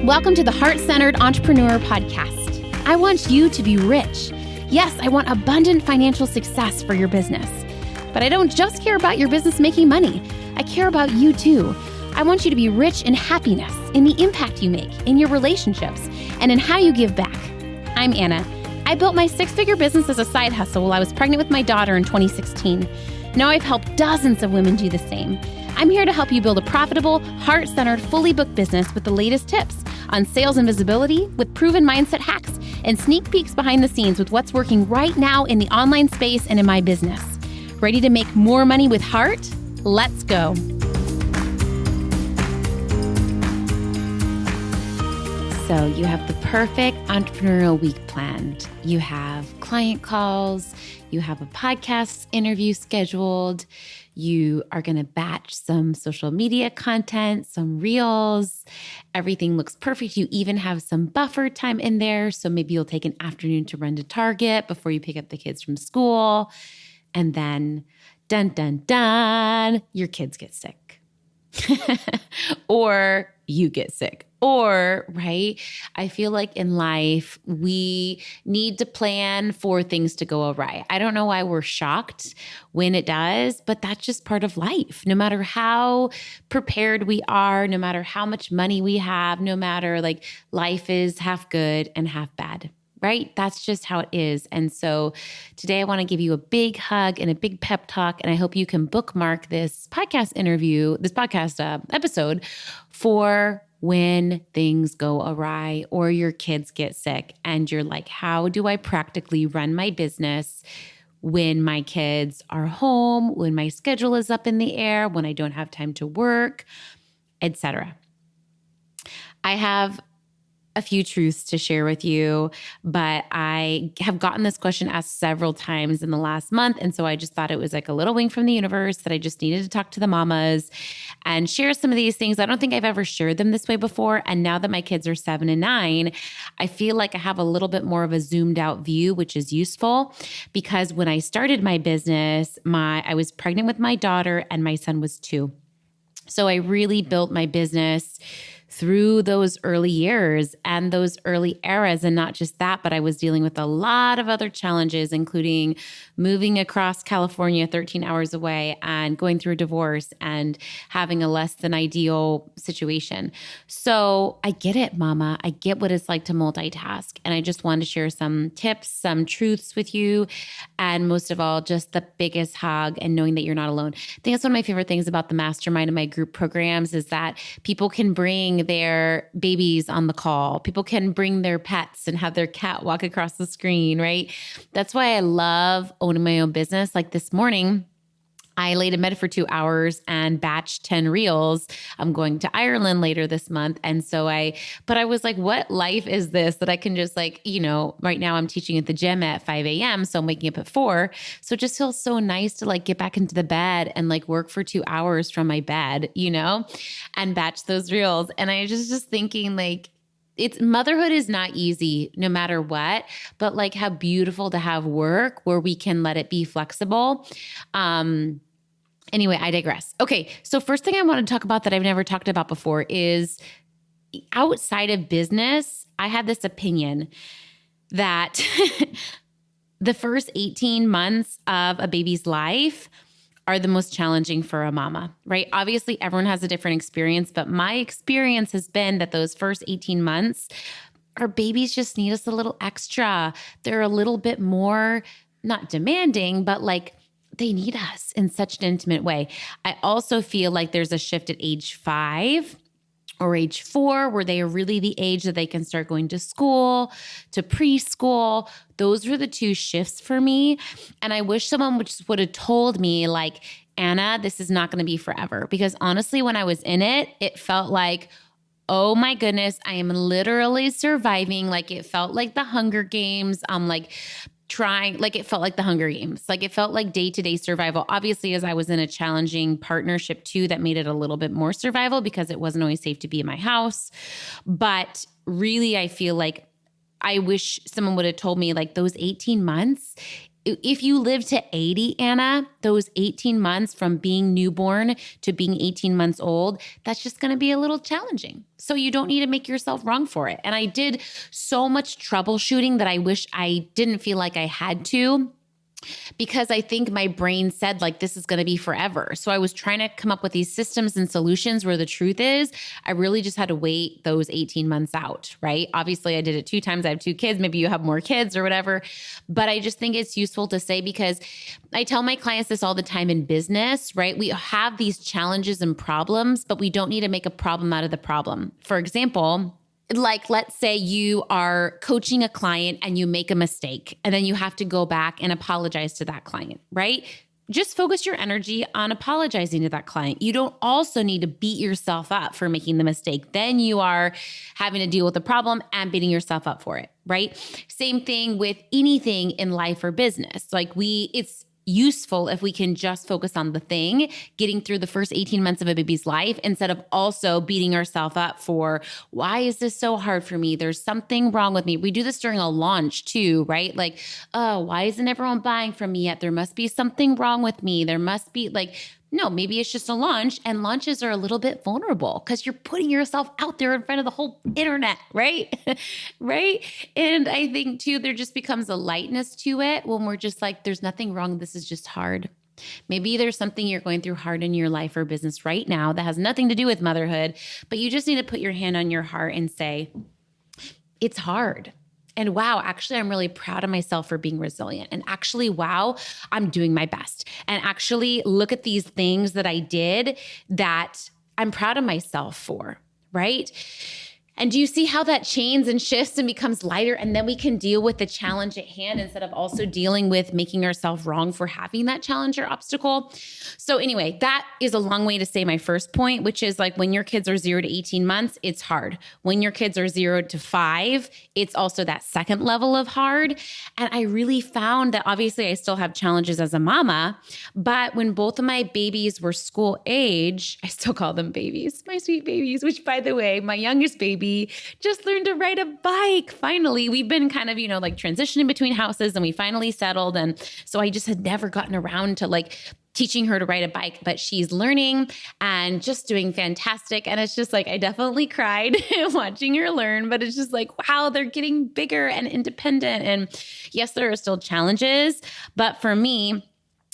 Welcome to the Heart-Centered Entrepreneur Podcast. I want you to be rich. Yes, I want abundant financial success for your business. But I don't just care about your business making money. I care about you too. I want you to be rich in happiness, in the impact you make, in your relationships, and in how you give back. I'm Anna. I built my six-figure business as a side hustle while I was pregnant with my daughter in 2016. Now I've helped dozens of women do the same. I'm here to help you build a profitable, heart-centered, fully booked business with the latest tips on sales and visibility, with proven mindset hacks, and sneak peeks behind the scenes with what's working right now in the online space and in my business. Ready to make more money with heart? Let's go. So you have the perfect entrepreneurial week planned. You have client calls, you have a podcast interview scheduled, you are going to batch some social media content, some reels. Everything looks perfect. You even have some buffer time in there. So maybe you'll take an afternoon to run to Target before you pick up the kids from school. And then, dun, dun, dun, your kids get sick. Or you get sick. Or, right, I feel like in life, we need to plan for things to go awry. I don't know why we're shocked when it does, but that's just part of life. No matter how prepared we are, no matter how much money we have, no matter like life is half good and half bad. Right? That's just how it is. And so today I want to give you a big hug and a big pep talk. And I hope you can bookmark this podcast episode for when things go awry or your kids get sick and you're like, how do I practically run my business when my kids are home, when my schedule is up in the air, when I don't have time to work, etc. I have a few truths to share with you, but I have gotten this question asked several times in the last month. And so I just thought it was like a little wink from the universe that I just needed to talk to the mamas and share some of these things. I don't think I've ever shared them this way before. And now that my kids are 7 and 9, I feel like I have a little bit more of a zoomed out view, which is useful because when I started my business, I was pregnant with my daughter and my son was 2. So I really built my business through those early years and those early eras. And not just that, but I was dealing with a lot of other challenges, including moving across California 13 hours away and going through a divorce and having a less than ideal situation. So I get it, Mama. I get what it's like to multitask. And I just wanted to share some tips, some truths with you. And most of all, just the biggest hug and knowing that you're not alone. I think that's one of my favorite things about the mastermind and my group programs is that people can bring their babies on the call. People can bring their pets and have their cat walk across the screen, right? That's why I love owning my own business. Like this morning, I laid in bed for 2 hours and batched 10 reels. I'm going to Ireland later this month. And so I was like, what life is this that I can just like, right now I'm teaching at the gym at 5 a.m. So I'm waking up at 4. So it just feels so nice to like get back into the bed and like work for 2 hours from my bed, and batch those reels. And I just thinking like, motherhood is not easy no matter what, but like how beautiful to have work where we can let it be flexible. Anyway, I digress. Okay. So first thing I want to talk about that I've never talked about before is outside of business, I have this opinion that the first 18 months of a baby's life are the most challenging for a mama, right? Obviously, everyone has a different experience, but my experience has been that those first 18 months, our babies just need us a little extra. They're a little bit more, not demanding, but like they need us in such an intimate way. I also feel like there's a shift at age 5 or age 4 where they are really the age that they can start going to school, to preschool. Those were the 2 shifts for me. And I wish someone would have told me like, Anna, this is not going to be forever. Because honestly, when I was in it, it felt like, oh my goodness, I am literally surviving. Like it felt like the Hunger Games. It felt like the Hunger Games. Like it felt like day-to-day survival. Obviously, as I was in a challenging partnership too, that made it a little bit more survival because it wasn't always safe to be in my house. But really, I feel like I wish someone would have told me like those 18 months if you live to 80, Anna, those 18 months from being newborn to being 18 months old, that's just going to be a little challenging. So you don't need to make yourself wrong for it. And I did so much troubleshooting that I wish I didn't feel like I had to, because I think my brain said like, this is going to be forever. So I was trying to come up with these systems and solutions where the truth is, I really just had to wait those 18 months out, right? Obviously I did it 2 times. I have 2 kids. Maybe you have more kids or whatever. But I just think it's useful to say, because I tell my clients this all the time in business, right? We have these challenges and problems, but we don't need to make a problem out of the problem. For example, like, let's say you are coaching a client and you make a mistake, and then you have to go back and apologize to that client, right? Just focus your energy on apologizing to that client. You don't also need to beat yourself up for making the mistake. Then you are having to deal with the problem and beating yourself up for it, right? Same thing with anything in life or business. Like it's useful if we can just focus on the thing, getting through the first 18 months of a baby's life, instead of also beating ourselves up for, why is this so hard for me? There's something wrong with me. We do this during a launch too, right? Like, oh, why isn't everyone buying from me yet? There must be something wrong with me. There must be like, no, maybe it's just a launch, and launches are a little bit vulnerable because you're putting yourself out there in front of the whole internet, right? Right. And I think too, there just becomes a lightness to it when we're just like, there's nothing wrong. This is just hard. Maybe there's something you're going through hard in your life or business right now that has nothing to do with motherhood, but you just need to put your hand on your heart and say, it's hard. And wow, actually, I'm really proud of myself for being resilient. And actually, wow, I'm doing my best. And actually, look at these things that I did that I'm proud of myself for, right? And do you see how that changes and shifts and becomes lighter? And then we can deal with the challenge at hand instead of also dealing with making ourselves wrong for having that challenge or obstacle. So anyway, that is a long way to say my first point, which is like, when your kids are 0 to 18 months, it's hard. When your kids are 0 to 5, it's also that second level of hard. And I really found that obviously I still have challenges as a mama, but when both of my babies were school age, I still call them babies, my sweet babies, which by the way, my youngest baby just learned to ride a bike. Finally, we've been kind of, like transitioning between houses, and we finally settled. And so I just had never gotten around to like teaching her to ride a bike, but she's learning and just doing fantastic. And it's just like, I definitely cried watching her learn, but it's just like, wow, they're getting bigger and independent. And yes, there are still challenges, but for me,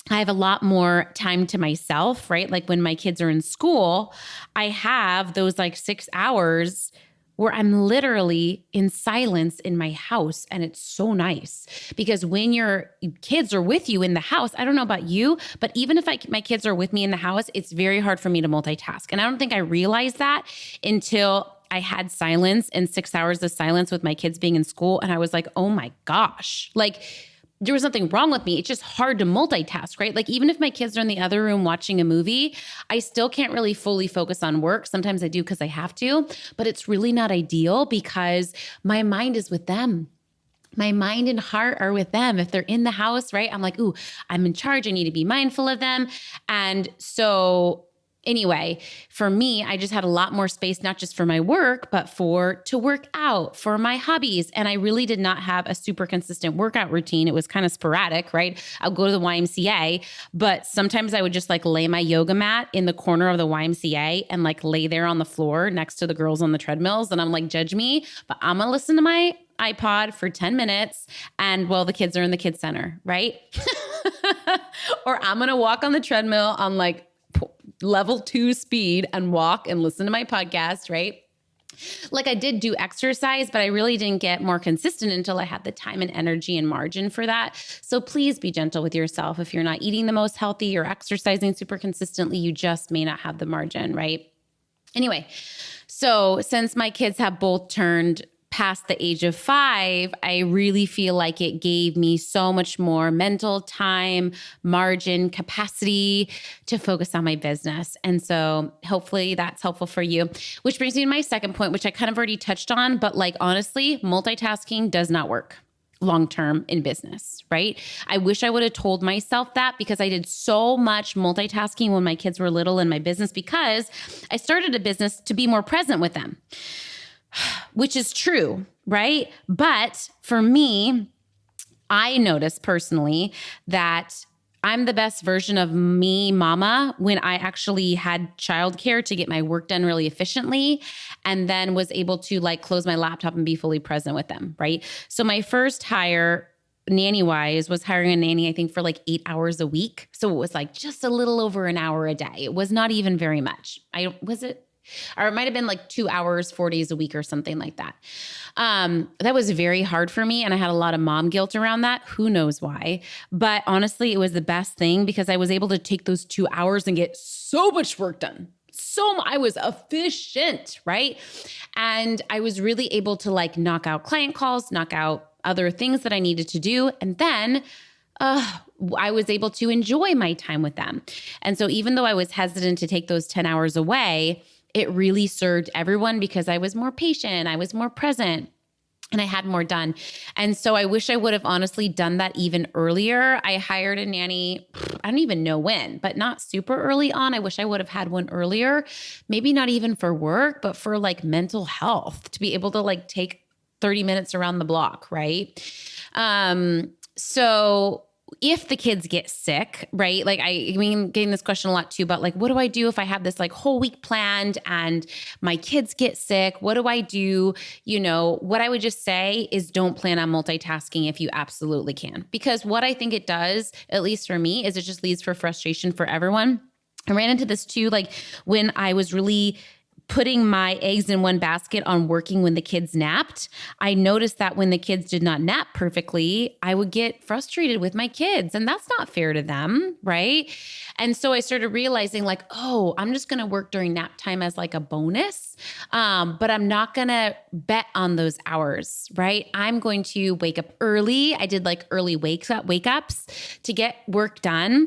I have a lot more time to myself, right? Like when my kids are in school, I have those like 6 hours where I'm literally in silence in my house. And it's so nice, because when your kids are with you in the house, I don't know about you, but even if my kids are with me in the house, it's very hard for me to multitask. And I don't think I realized that until I had silence and 6 hours of silence with my kids being in school. And I was like, oh my gosh, like there was nothing wrong with me. It's just hard to multitask, right? Like even if my kids are in the other room watching a movie, I still can't really fully focus on work. Sometimes I do because I have to, but it's really not ideal because my mind is with them. My mind and heart are with them. If they're in the house, right? I'm like, ooh, I'm in charge. I need to be mindful of them. And so anyway, for me, I just had a lot more space, not just for my work, but to work out, for my hobbies. And I really did not have a super consistent workout routine. It was kind of sporadic, right? I'll go to the YMCA, but sometimes I would just like lay my yoga mat in the corner of the YMCA and like lay there on the floor next to the girls on the treadmills. And I'm like, judge me, but I'm going to listen to my iPod for 10 minutes. And well, the kids are in the kids center, right? Or I'm going to walk on the treadmill on like level 2 speed and walk and listen to my podcast, right? Like I did do exercise, but I really didn't get more consistent until I had the time and energy and margin for that. So please be gentle with yourself. If you're not eating the most healthy or exercising super consistently, you just may not have the margin, right? Anyway, so since my kids have both turned past the age of 5, I really feel like it gave me so much more mental time, margin, capacity to focus on my business. And so hopefully that's helpful for you, which brings me to my second point, which I kind of already touched on, but like, honestly, multitasking does not work long-term in business, right? I wish I would have told myself that, because I did so much multitasking when my kids were little in my business, because I started a business to be more present with them. Which is true, right? But for me, I noticed personally that I'm the best version of me, mama, when I actually had childcare to get my work done really efficiently and then was able to like close my laptop and be fully present with them, right? So my first hire nanny wise was hiring a nanny, I think for like 8 hours a week. So it was like just a little over an hour a day. It was not even very much. Or it might've been like 2 hours, 4 days a week or something like that. That was very hard for me. And I had a lot of mom guilt around that. Who knows why? But honestly, it was the best thing because I was able to take those 2 hours and get so much work done. I was efficient, right? And I was really able to like knock out client calls, knock out other things that I needed to do. And then I was able to enjoy my time with them. And so even though I was hesitant to take those 10 hours away, it really served everyone because I was more patient, I was more present, and I had more done. And so I wish I would have honestly done that even earlier. I hired a nanny, I don't even know when, but not super early on. I wish I would have had one earlier, maybe not even for work, but for like mental health, to be able to like take 30 minutes around the block, right? So if the kids get sick, right? Like I mean, getting this question a lot too about like, what do I do if I have this like whole week planned and my kids get sick? What do I do? You know, what I would just say is don't plan on multitasking if you absolutely can. Because what I think it does, at least for me, is it just leads for frustration for everyone. I ran into this too, like when I was really putting my eggs in one basket on working when the kids napped, I noticed that when the kids did not nap perfectly, I would get frustrated with my kids. And that's not fair to them, right? And so I started realizing like, oh, I'm just going to work during nap time as like a bonus. But I'm not going to bet on those hours, right? I'm going to wake up early. I did like early wake ups to get work done.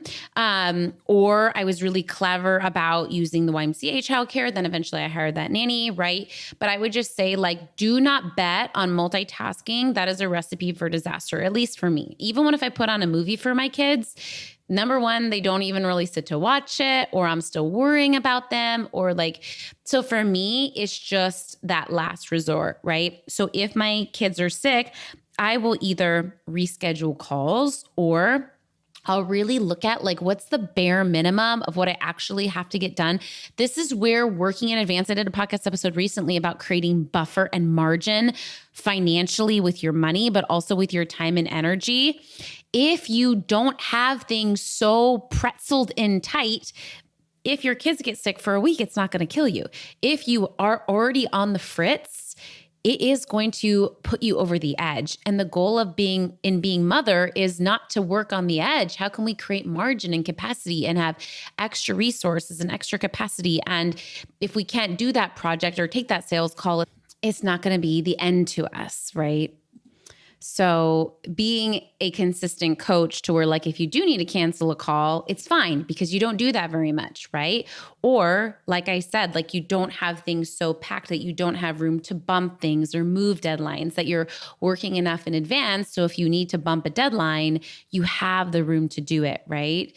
Or I was really clever about using the YMCA childcare. Then eventually I hired that nanny, right? But I would just say like, do not bet on multitasking. That is a recipe for disaster, at least for me. Even when if I put on a movie for my kids, number one, they don't even really sit to watch it, or I'm still worrying about them, or like, so for me, it's just that last resort, right? So if my kids are sick, I will either reschedule calls or I'll really look at like, what's the bare minimum of what I actually have to get done? This is where working in advance, I did a podcast episode recently about creating buffer and margin financially with your money, but also with your time and energy. If you don't have things so pretzeled in tight, if your kids get sick for a week, it's not going to kill you. If you are already on the fritz, it is going to put you over the edge. And the goal of being mother is not to work on the edge. How can we create margin and capacity and have extra resources and extra capacity? And if we can't do that project or take that sales call, it's not going to be the end to us, right? So being a consistent coach to where like, if you do need to cancel a call, it's fine because you don't do that very much, right? Or like I said, like you don't have things so packed that you don't have room to bump things or move deadlines, that you're working enough in advance. So if you need to bump a deadline, you have the room to do it, right?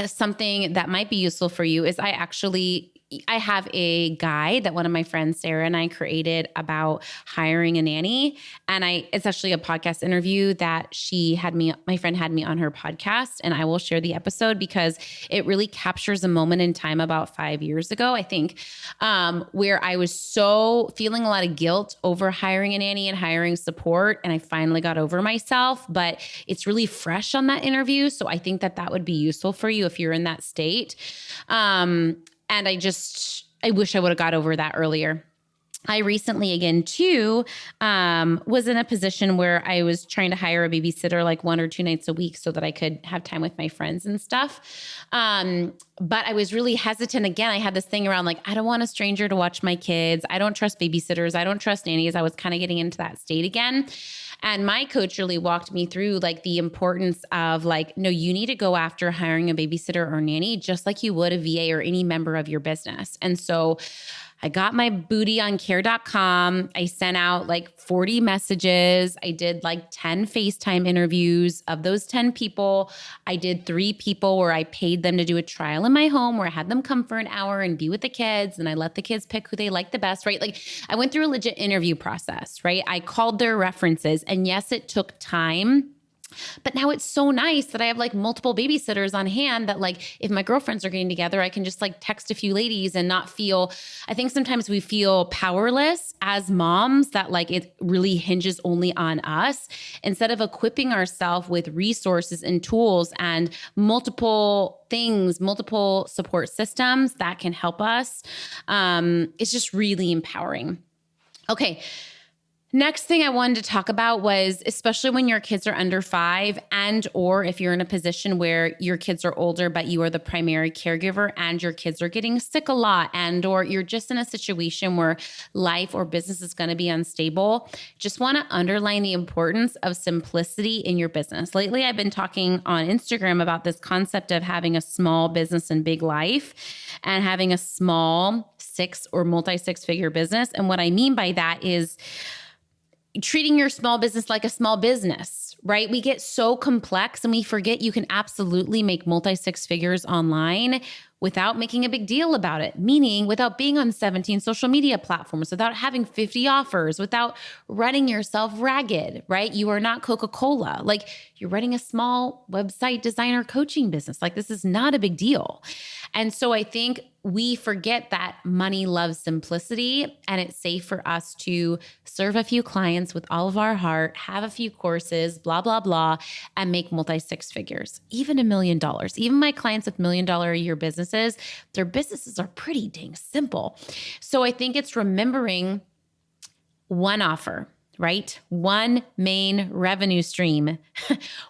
Something that might be useful for you is I have a guide that one of my friends, Sarah, and I created about hiring a nanny. And it's actually a podcast interview that my friend had me on her podcast. And I will share the episode because it really captures a moment in time about 5 years ago, I think, where I was so feeling a lot of guilt over hiring a nanny and hiring support. And I finally got over myself, but it's really fresh on that interview. So I think that would be useful for you if you're in that state. And I wish I would have got over that earlier. I recently, again, too, was in a position where I was trying to hire a babysitter like 1 or 2 nights a week so that I could have time with my friends and stuff. But I was really hesitant. Again, I had this thing around like, I don't want a stranger to watch my kids. I don't trust babysitters. I don't trust nannies. I was kind of getting into that state again. And my coach really walked me through like the importance of like, no, you need to go after hiring a babysitter or nanny just like you would a VA or any member of your business. And so I got my booty on care.com. I sent out like 40 messages. I did like 10 FaceTime interviews. Of those 10 people, I did 3 people where I paid them to do a trial in my home where I had them come for an hour and be with the kids. And I let the kids pick who they like the best, right? Like I went through a legit interview process, right? I called their references. And yes, it took time. But now it's so nice that I have like multiple babysitters on hand that like if my girlfriends are getting together, I can just like text a few ladies and not feel, I think sometimes we feel powerless as moms that like it really hinges only on us instead of equipping ourselves with resources and tools and multiple things, multiple support systems that can help us. It's just really empowering. Okay. Next thing I wanted to talk about was, especially when your kids are under 5 and or if you're in a position where your kids are older, but you are the primary caregiver and your kids are getting sick a lot and or you're just in a situation where life or business is going to be unstable, just want to underline the importance of simplicity in your business. Lately, I've been talking on Instagram about this concept of having a small business and big life and having a small 6 or multi-6-figure business. And what I mean by that is treating your small business like a small business, right? We get so complex and we forget you can absolutely make multi-6 figures online without making a big deal about it, meaning without being on 17 social media platforms, without having 50 offers, without running yourself ragged, right? You are not Coca-Cola. Like you're running a small website designer coaching business. Like this is not a big deal. And so I think we forget that money loves simplicity and it's safe for us to serve a few clients with all of our heart, have a few courses, blah, blah, blah, and make multi-6 figures, even $1 million. Even my clients with $1 million a year businesses, their businesses are pretty dang simple. So I think it's remembering one offer, right? One main revenue stream,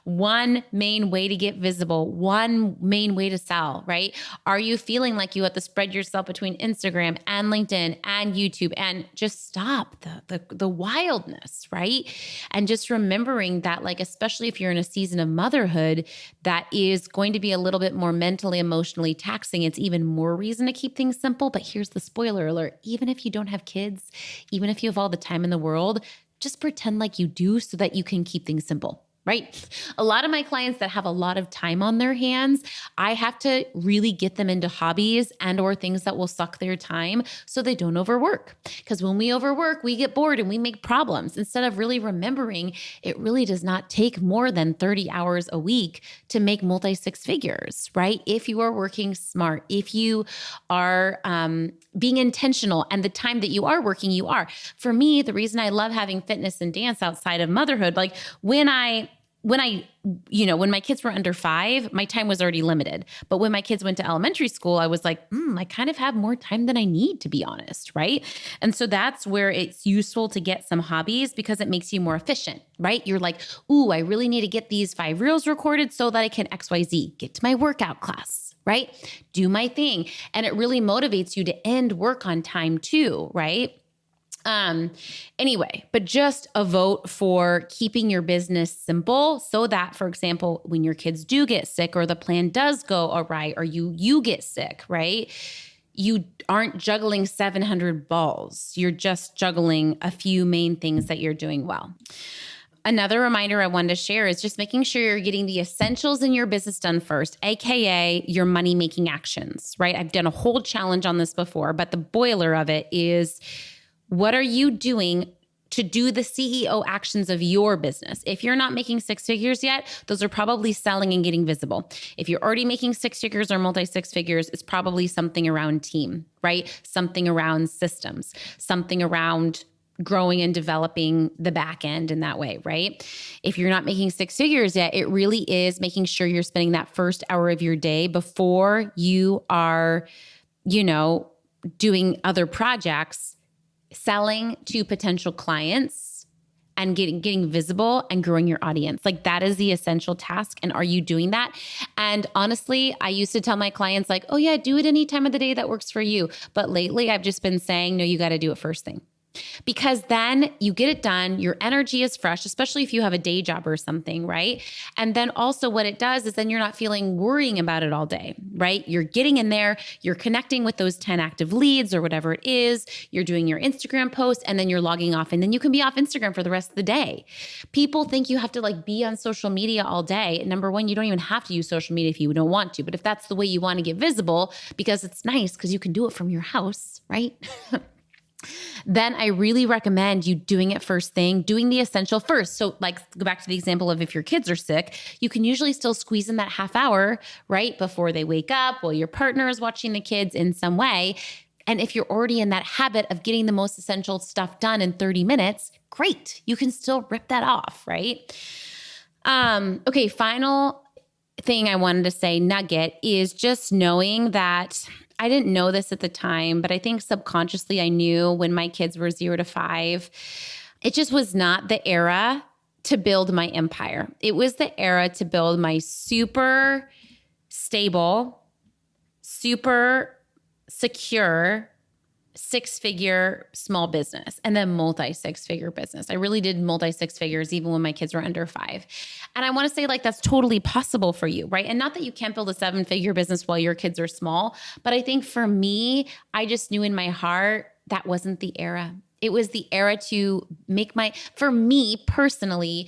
one main way to get visible, one main way to sell, right? Are you feeling like you have to spread yourself between Instagram and LinkedIn and YouTube and just stop the wildness, right? And just remembering that, like, especially if you're in a season of motherhood that is going to be a little bit more mentally, emotionally taxing, it's even more reason to keep things simple. But here's the spoiler alert. Even if you don't have kids, even if you have all the time in the world, just pretend like you do so that you can keep things simple, right? A lot of my clients that have a lot of time on their hands, I have to really get them into hobbies and or things that will suck their time so they don't overwork. Because when we overwork, we get bored and we make problems instead of really remembering it really does not take more than 30 hours a week to make multi-6 figures, right? If you are working smart, if you are being intentional and the time that you are working, you are. For me, the reason I love having fitness and dance outside of motherhood, like when my kids were under 5, my time was already limited. But when my kids went to elementary school, I was like, I kind of have more time than I need, to be honest, right? And so that's where it's useful to get some hobbies because it makes you more efficient, right? You're like, I really need to get these 5 reels recorded so that I can XYZ, get to my workout class, right? Do my thing. And it really motivates you to end work on time too, right? Anyway, but just a vote for keeping your business simple so that, for example, when your kids do get sick or the plan does go awry or you get sick, right? You aren't juggling 700 balls. You're just juggling a few main things that you're doing well. Another reminder I wanted to share is just making sure you're getting the essentials in your business done first, AKA your money-making actions, right? I've done a whole challenge on this before, but the boiler of it is, what are you doing to do the CEO actions of your business? If you're not making 6 figures yet, those are probably selling and getting visible. If you're already making 6 figures or multi-6 figures, it's probably something around team, right? Something around systems, something around growing and developing the back end in that way, right? If you're not making 6 figures yet, it really is making sure you're spending that first hour of your day before you are, doing other projects, selling to potential clients and getting visible and growing your audience. Like that is the essential task. And are you doing that? And honestly, I used to tell my clients like, oh yeah, do it any time of the day that works for you. But lately I've just been saying, no, you got to do it first thing. because then you get it done. Your energy is fresh, especially if you have a day job or something, right? And then also what it does is then you're not feeling worrying about it all day, right? You're getting in there, you're connecting with those 10 active leads or whatever it is. You're doing your Instagram post and then you're logging off, and then you can be off Instagram for the rest of the day. People think you have to like be on social media all day. Number one, you don't even have to use social media if you don't want to, but if that's the way you want to get visible, because it's nice because you can do it from your house, right? Then I really recommend you doing it first thing, doing the essential first. So like go back to the example of if your kids are sick, you can usually still squeeze in that half hour, right? Before they wake up, while your partner is watching the kids in some way. And if you're already in that habit of getting the most essential stuff done in 30 minutes, great. You can still rip that off, right? Okay, final thing I wanted to say, nugget, is just knowing that I didn't know this at the time, but I think subconsciously I knew when my kids were 0 to 5, it just was not the era to build my empire. It was the era to build my super stable, super secure, 6-figure small business, and then multi-6-figure business. I really did multi-6 figures even when my kids were under 5. And I want to say like that's totally possible for you, right? And not that you can't build a 7-figure business while your kids are small, but I think for me, I just knew in my heart that wasn't the era. It was the era to make for me personally,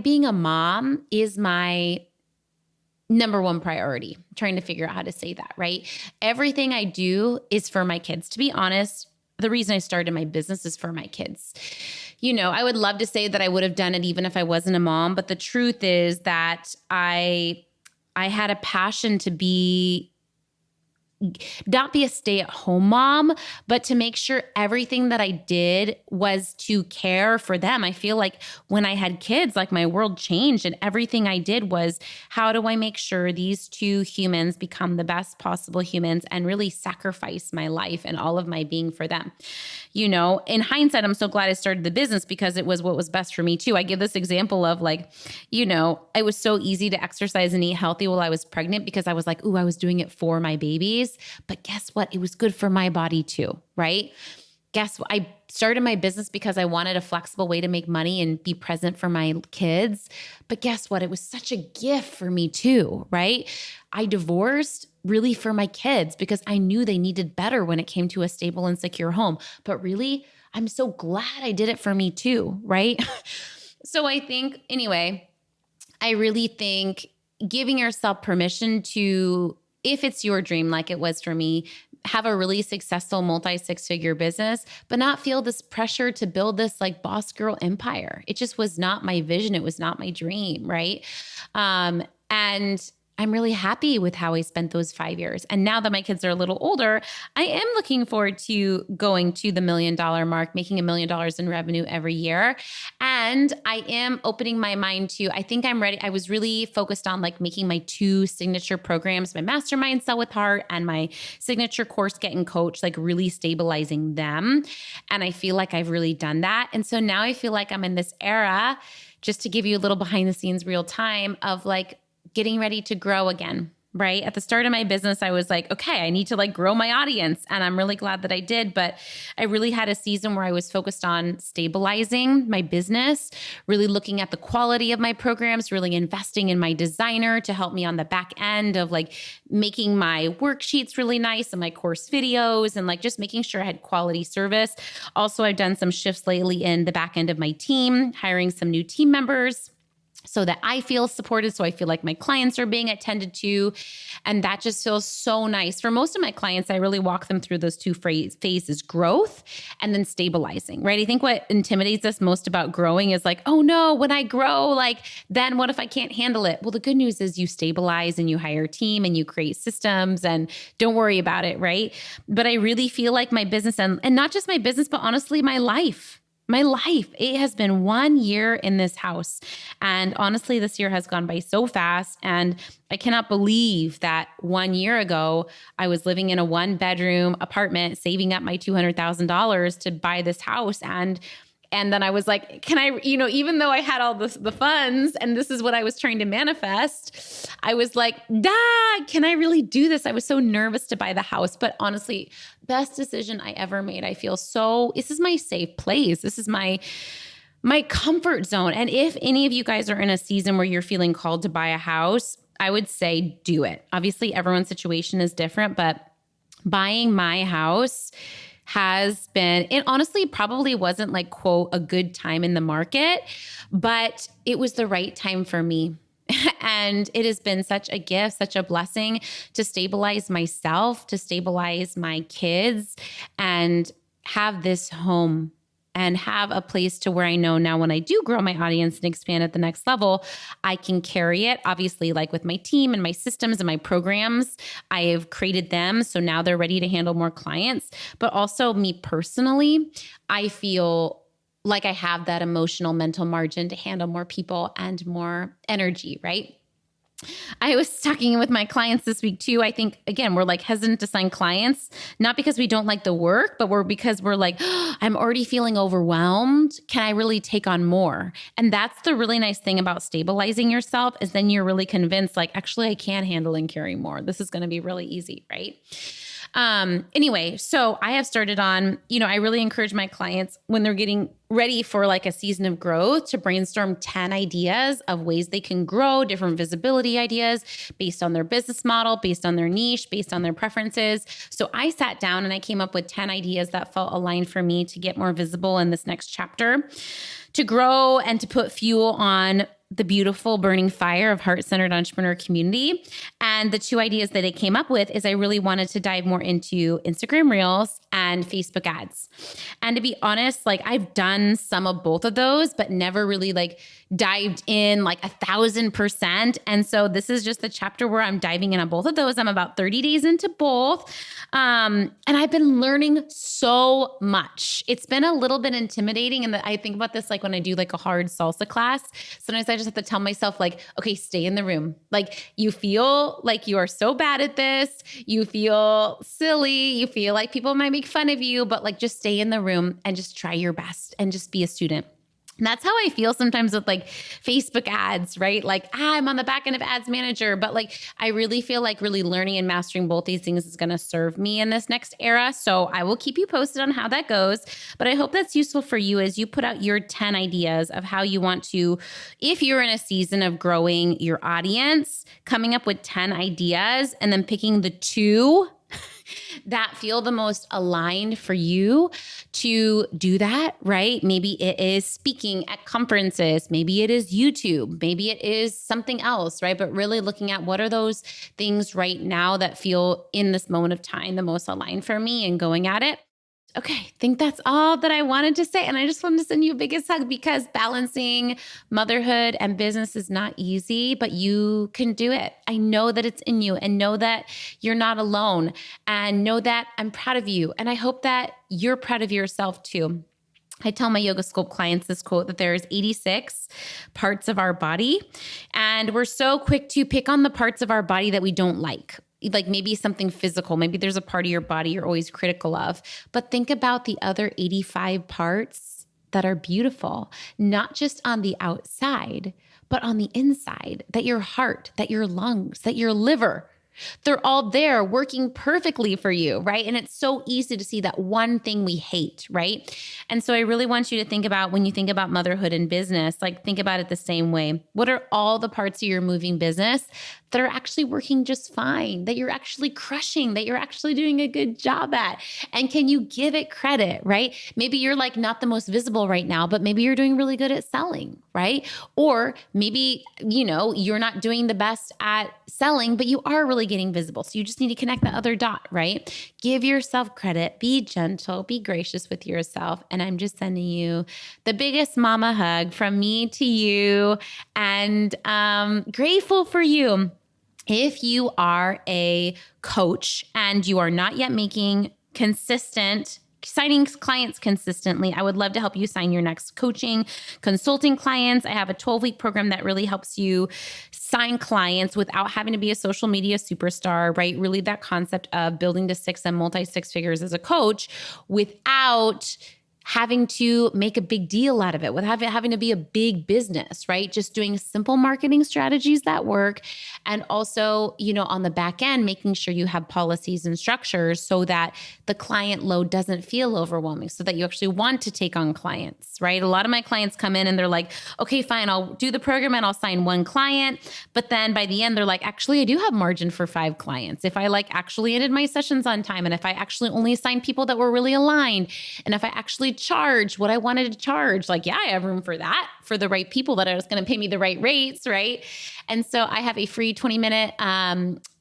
being a mom is my number one priority. I'm trying to figure out how to say that, right? Everything I do is for my kids. To be honest, the reason I started my business is for my kids. You know, I would love to say that I would have done it even if I wasn't a mom, but the truth is that I had a passion to not be a stay-at-home mom, but to make sure everything that I did was to care for them. I feel like when I had kids, like my world changed, and everything I did was, how do I make sure these two humans become the best possible humans and really sacrifice my life and all of my being for them? You know, in hindsight, I'm so glad I started the business because it was what was best for me too. I give this example of like, you know, it was so easy to exercise and eat healthy while I was pregnant because I was like, ooh, I was doing it for my babies. But guess what? It was good for my body too, right? Guess what? I started my business because I wanted a flexible way to make money and be present for my kids. But guess what? It was such a gift for me too, right? I divorced really for my kids because I knew they needed better when it came to a stable and secure home. But really, I'm so glad I did it for me too, right? So I think, anyway, I really think giving yourself permission to, if it's your dream like it was for me, have a really successful multi-6-figure business, but not feel this pressure to build this like boss girl empire. It just was not my vision. It was not my dream, right? And I'm really happy with how I spent those 5 years. And now that my kids are a little older, I am looking forward to going to the $1 million mark, making $1 million in revenue every year. And I am opening my mind to, I think I'm ready. I was really focused on like making my 2 signature programs, my mastermind Sell with Heart and my signature course Get and Coach, like really stabilizing them. And I feel like I've really done that. And so now I feel like I'm in this era, just to give you a little behind the scenes real time, of like getting ready to grow again, right? At the start of my business, I was like, okay, I need to like grow my audience. And I'm really glad that I did. But I really had a season where I was focused on stabilizing my business, really looking at the quality of my programs, really investing in my designer to help me on the back end of like making my worksheets really nice and my course videos and like just making sure I had quality service. Also, I've done some shifts lately in the back end of my team, hiring some new team members so that I feel supported, so I feel like my clients are being attended to. And that just feels so nice. For most of my clients, I really walk them through those 2 phases, growth and then stabilizing, right? I think what intimidates us most about growing is like, oh no, when I grow, like, then what if I can't handle it? Well, the good news is you stabilize and you hire a team and you create systems and don't worry about it, right? But I really feel like my business, and not just my business, but honestly, my life, it has been 1 year in this house. And honestly, this year has gone by so fast. And I cannot believe that 1 year ago, I was living in a 1-bedroom apartment, saving up my $200,000 to buy this house. And And then I was like, can I, even though I had all the funds and this is what I was trying to manifest, I was like, can I really do this? I was so nervous to buy the house. But honestly, best decision I ever made. I feel this is my safe place. This is my comfort zone. And if any of you guys are in a season where you're feeling called to buy a house, I would say do it. Obviously, everyone's situation is different, but buying my house has been, it honestly probably wasn't like, quote, a good time in the market, but it was the right time for me. And it has been such a gift, such a blessing to stabilize myself, to stabilize my kids, and have this home and have a place to where I know now when I do grow my audience and expand at the next level, I can carry it. Obviously, like with my team and my systems and my programs, I have created them. So now they're ready to handle more clients. But also me personally, I feel like I have that emotional mental margin to handle more people and more energy, right? I was talking with my clients this week too. I think, again, we're like hesitant to sign clients, not because we don't like the work, but because we're like, I'm already feeling overwhelmed. Can I really take on more? And that's the really nice thing about stabilizing yourself is then you're really convinced like, actually, I can handle and carry more. This is going to be really easy, right? Anyway, so I have started on, I really encourage my clients when they're getting ready for like a season of growth to brainstorm 10 ideas of ways they can grow, different visibility ideas based on their business model, based on their niche, based on their preferences. So I sat down and I came up with 10 ideas that felt aligned for me to get more visible in this next chapter, to grow and to put fuel on the beautiful burning fire of heart-centered entrepreneur community. And the 2 ideas that I came up with is I really wanted to dive more into Instagram Reels and Facebook ads. And to be honest, like I've done some of both of those, but never really like dived in like 1,000%. And so this is just the chapter where I'm diving in on both of those. I'm about 30 days into both. And I've been learning so much. It's been a little bit intimidating. And I think about this like when I do like a hard salsa class, sometimes I just have to tell myself like, okay, stay in the room. Like you feel like you are so bad at this. You feel silly. You feel like people might make fun of you, but like just stay in the room and just try your best and just be a student. And that's how I feel sometimes with like Facebook ads, right? Like I'm on the back end of Ads Manager, but like I really feel like really learning and mastering both these things is going to serve me in this next era. So I will keep you posted on how that goes. But I hope that's useful for you as you put out your 10 ideas of how you want to, if you're in a season of growing your audience, coming up with 10 ideas and then picking the 2 that feel the most aligned for you to do that, right? Maybe it is speaking at conferences. Maybe it is YouTube. Maybe it is something else, right? But really looking at what are those things right now that feel in this moment of time the most aligned for me and going at it. Okay, I think that's all that I wanted to say. And I just wanted to send you a biggest hug because balancing motherhood and business is not easy, but you can do it. I know that it's in you and know that you're not alone and know that I'm proud of you. And I hope that you're proud of yourself too. I tell my yoga sculpt clients this quote that there's 86 parts of our body, and we're so quick to pick on the parts of our body that we don't like maybe something physical. Maybe there's a part of your body you're always critical of. But think about the other 85 parts that are beautiful, not just on the outside, but on the inside, that your heart, that your lungs, that your liver. They're all there working perfectly for you, right? And it's so easy to see that one thing we hate, right? And so I really want you to think about when you think about motherhood and business, like think about it the same way. What are all the parts of your moving business that are actually working just fine, that you're actually crushing, that you're actually doing a good job at? And can you give it credit, right? Maybe you're like not the most visible right now, but maybe you're doing really good at selling, right? Or maybe, you're not doing the best at selling, but you are really getting visible. So you just need to connect the other dot, right? Give yourself credit, be gentle, be gracious with yourself. And I'm just sending you the biggest mama hug from me to you, and grateful for you. If you are a coach and you are not yet signing clients consistently, I would love to help you sign your next coaching, consulting clients. I have a 12-week program that really helps you sign clients without having to be a social media superstar, right? Really that concept of building to 6 and multi-6 figures as a coach without having to make a big deal out of it, with having to be a big business, right? Just doing simple marketing strategies that work. And also, on the back end, making sure you have policies and structures so that the client load doesn't feel overwhelming, so that you actually want to take on clients, right? A lot of my clients come in and they're like, okay, fine, I'll do the program and I'll sign one client. But then by the end, they're like, actually, I do have margin for 5 clients. If I actually ended my sessions on time, and if I actually only assigned people that were really aligned, and if I actually charge what I wanted to charge, I have room for that, for the right people that are just going to pay me the right rates, right? And so I have a free 20-minute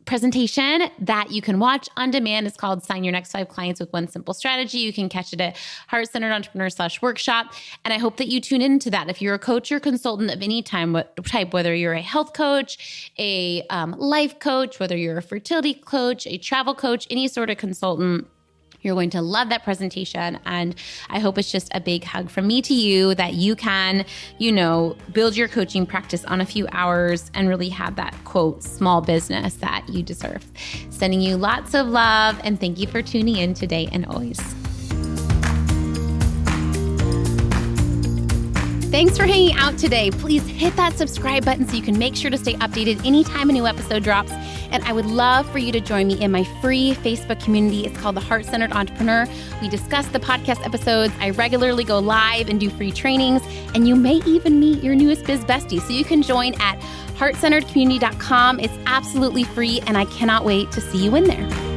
presentation that you can watch on demand. It's called Sign Your Next 5 Clients with One Simple Strategy. You can catch it at Heart-Centered Entrepreneur/workshop. And I hope that you tune into that. If you're a coach or consultant of any type, whether you're a health coach, a life coach, whether you're a fertility coach, a travel coach, any sort of consultant, you're going to love that presentation. And I hope it's just a big hug from me to you that you can, build your coaching practice on a few hours and really have that, quote, small business that you deserve. Sending you lots of love, and thank you for tuning in today and always. Thanks for hanging out today. Please hit that subscribe button so you can make sure to stay updated anytime a new episode drops. And I would love for you to join me in my free Facebook community. It's called the Heart-Centered Entrepreneur. We discuss the podcast episodes. I regularly go live and do free trainings. And you may even meet your newest biz bestie. So you can join at heartcenteredcommunity.com. It's absolutely free, and I cannot wait to see you in there.